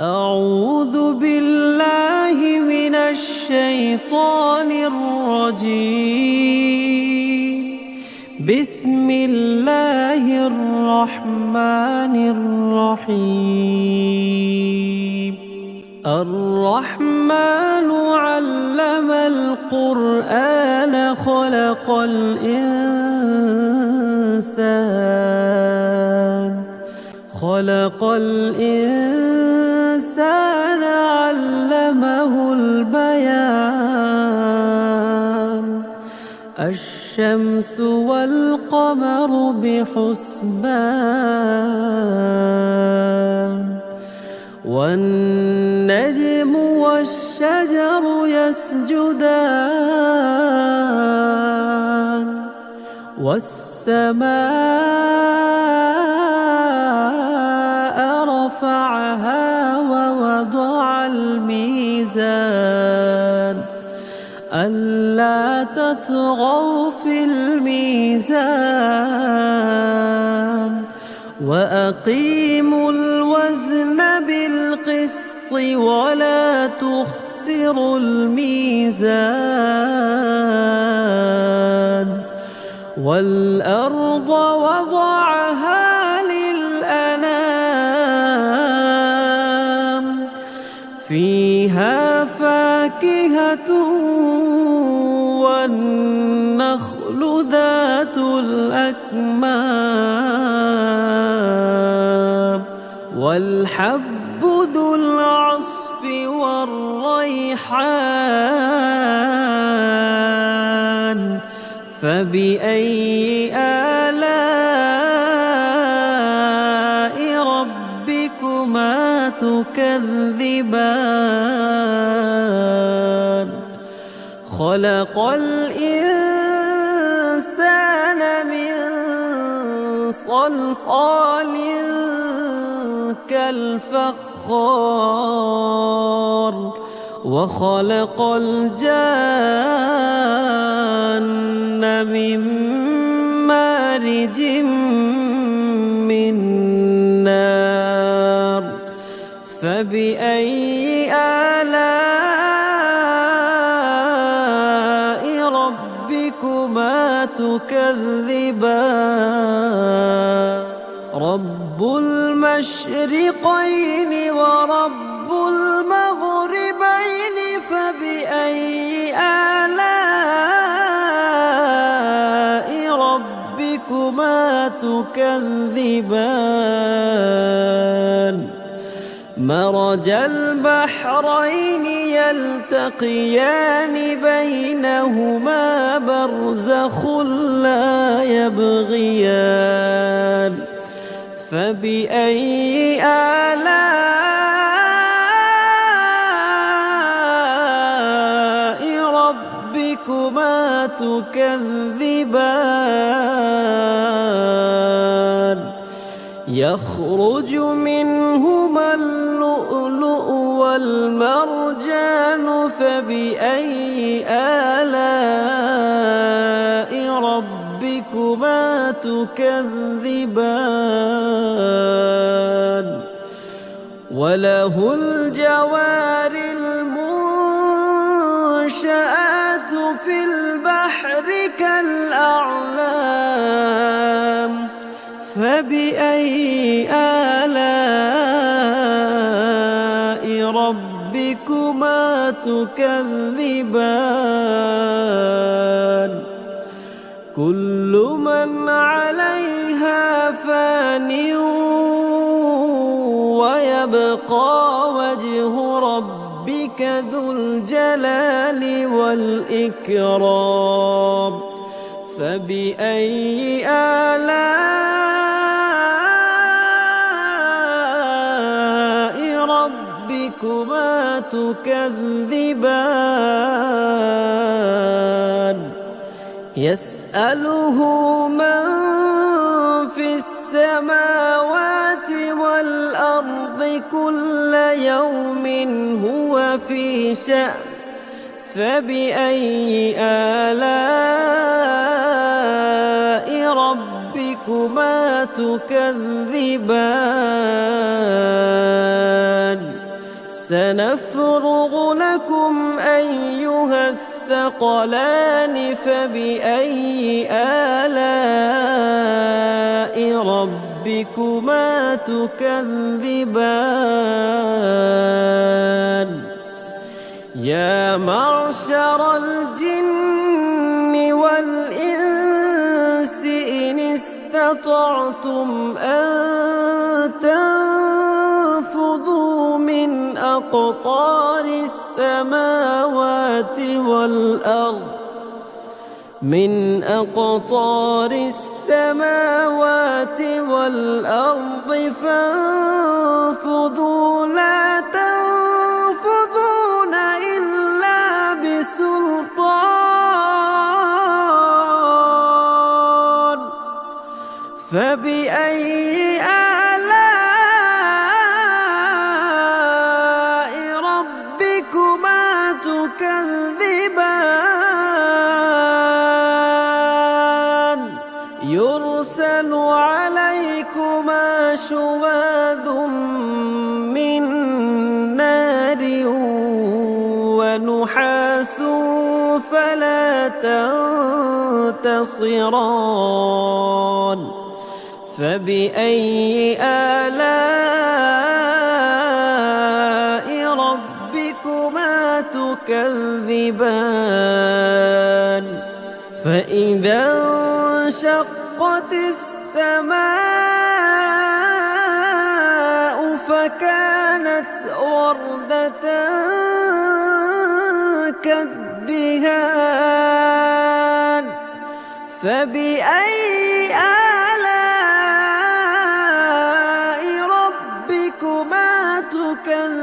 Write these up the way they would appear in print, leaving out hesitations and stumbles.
أعوذ بالله من الشيطان الرجيم. بسم الله الرحمن الرحيم. الرحمن علم القرآن خلق الإنسان علمه البيان. الشمس والقمر بحسبان، والنجم والشجر يسجدان، والسماء رفعها ووضع الميزان ألا تطغوا في الميزان، وأقيموا الوزن بالقسط ولا تخسروا الميزان. والأرض وضعها للأنام، فيها فاكهة والنخل ذات الأكمام، والحب ذو العصف والريحان. فبأي آلاء ربكما تكذبان؟ خلق الإنسان من صلصال كالفخار، وخلق الجان من مارج من نار. فبأي آلاء ربكما تكذبان؟ رب المشرقين ورب المغربين، فبأي آلاء ربكما تكذبان؟ مرج البحرين يلتقيان بينهما برزخ لا يبغيان. فبأي آلاء ربكما تكذبان؟ يخرج منهما اللؤلؤ والمرجان، فبأي آلاء ربكما تكذبان؟ وله الجوار المنشآت في البحر كالأعلام. فبأي آلاء ربكما تكذبان؟ كل من عليها فان، ويبقى وجه ربك ذو الجلال والإكرام. فبأي آلاء ربكما تكذبان؟ يسأله من في السماوات والأرض كل يوم هو في شأن. فبأي آلاء ربكما تكذبان؟ سنفرغ لكم أيها الثقلان فبأي آلاء ربكما تكذبان يا معشر الجن والإنس إن استطعتم أن تنفذوا من أقطار السماوات والأرض فانفذوا لا تنفذون إلا بسلطان فبأي آلاء ربكما تكذبان يرسل عليكما شواظ من نار ونحاس فلا تنتصران فبأي آلاء ربكما تكذبان فإذا انشقت السماء فكانت وردة كالدهان فبأي آلاء ربكما تكذبان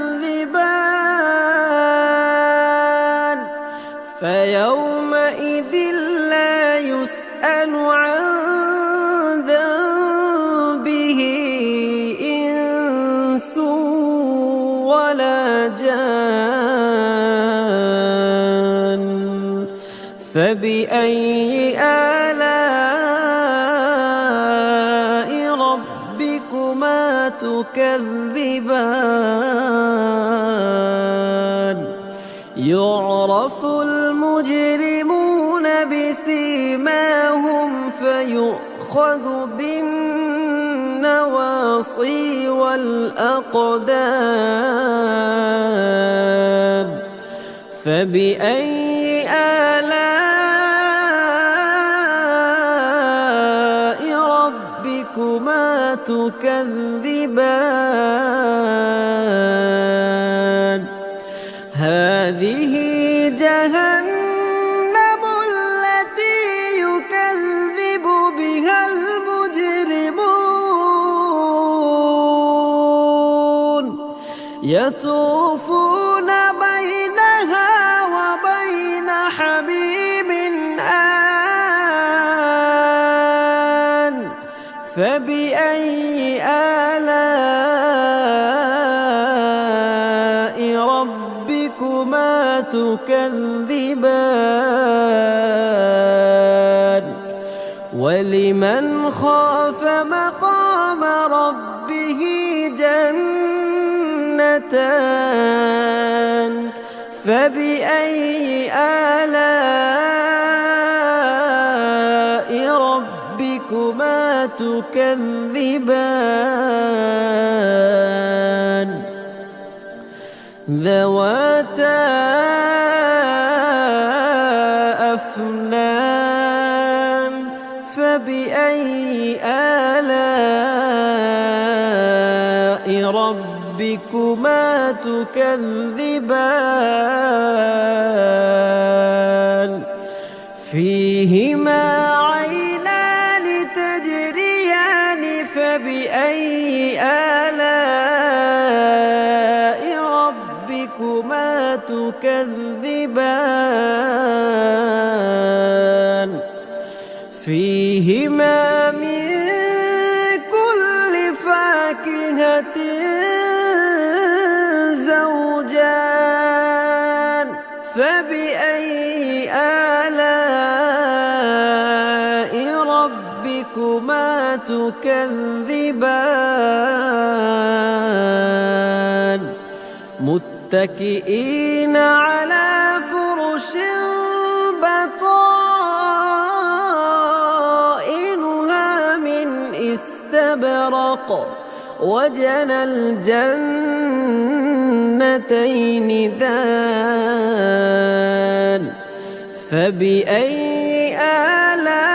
فيومئذ لا يسأل عن ذنبه إنس ولا جان فبأي آلاء ربكما تكذبان يعرف المجرمون بسيماهم فيؤخذ بالنواصي والأقدام فبأي آلاء ربكما تكذبان هذه جهنم التي يكذب بها المجرمون يطوفون بينها وبين حميم آن فبأي آلاء ربكما تكذبان ولمن خاف مقام ربه جنتان فبأي آلاء ربكما تكذبان ذواتا أفنان فبأي آلاء ربكما تكذبان فيهما عينان تجريان فبأي آلاء ربكما تكذبان فيهما من كل فاكهة زوجان فبأي آلاء ربكما تكذبان متكئين على فرش بطائنها من استبرق وجنى الجنتين دان فبأي آلاء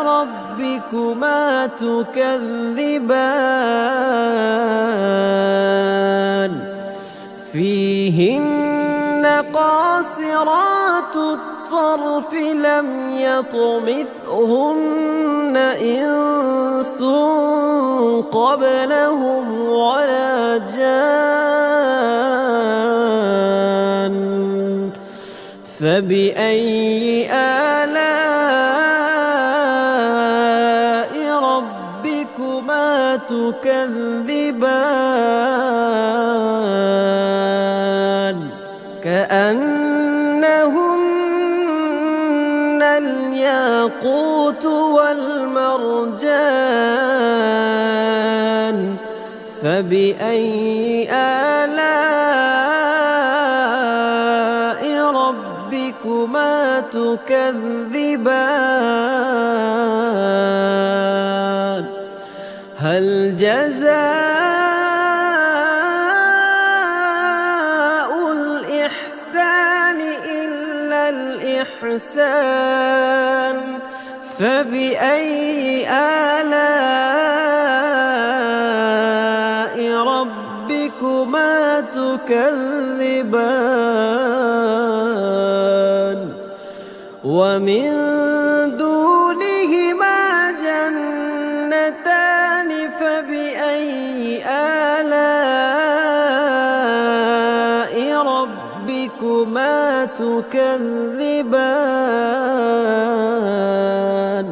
ربكما تكذبان فيهن قاصرات الطرف لم يطمثهن إنس قبلهم ولا جان فبأي آلاء ربكما تكذبان كأنهن الياقوت والمرجان فبأي آلاء ربكما تكذبان هل جزاء الإحسان إلا الإحسان فبأي آلاء ربكما تكذبان ومن دونهما جنتان فبأي آلاء ربكما تكذبان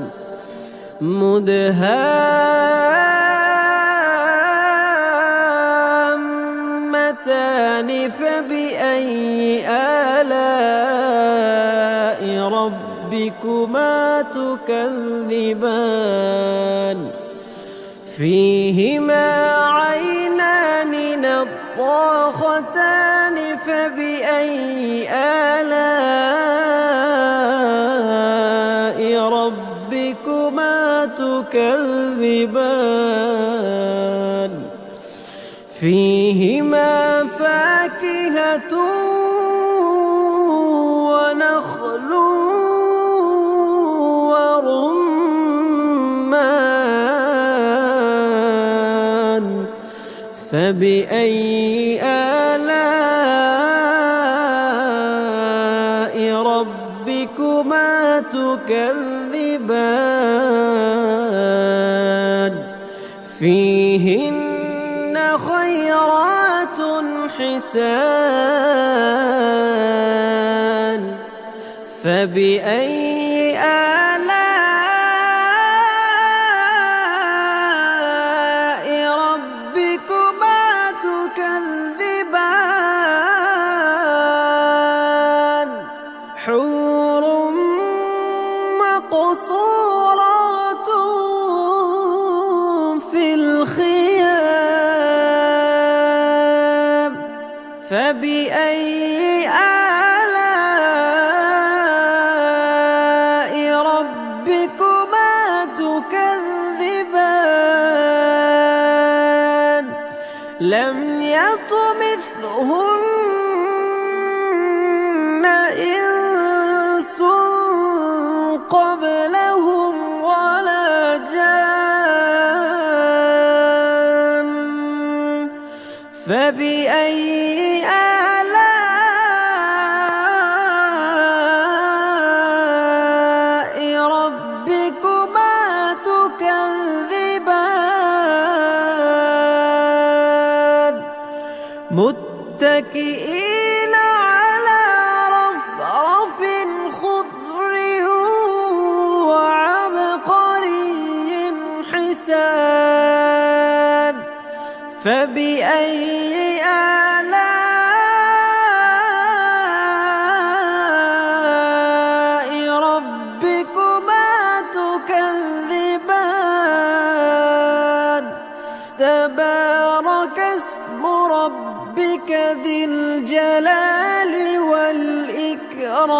مدهامتان فبأي آلاء ربكما تكذبان فيهما عينان نضاختان فبأي آلاء ربكما تكذبان فيهما فاكهة ونخل ورمان فبأي آلاء ربكما تكذبان فيهن خيرات حسان فبأي آلاء ربكما تكذبان حور مقصورات في الخيام فبأي آلاء ربكما تكذبان لم يطمثهن إنس قبلهم ولا جان فبأي آلاء ربكما تكذبان متكئين على رفرف خضر وعبقري حسان فبأي آلاء ربكما تكذبان تبارك اسم ربك ذي الجلال والإكرام.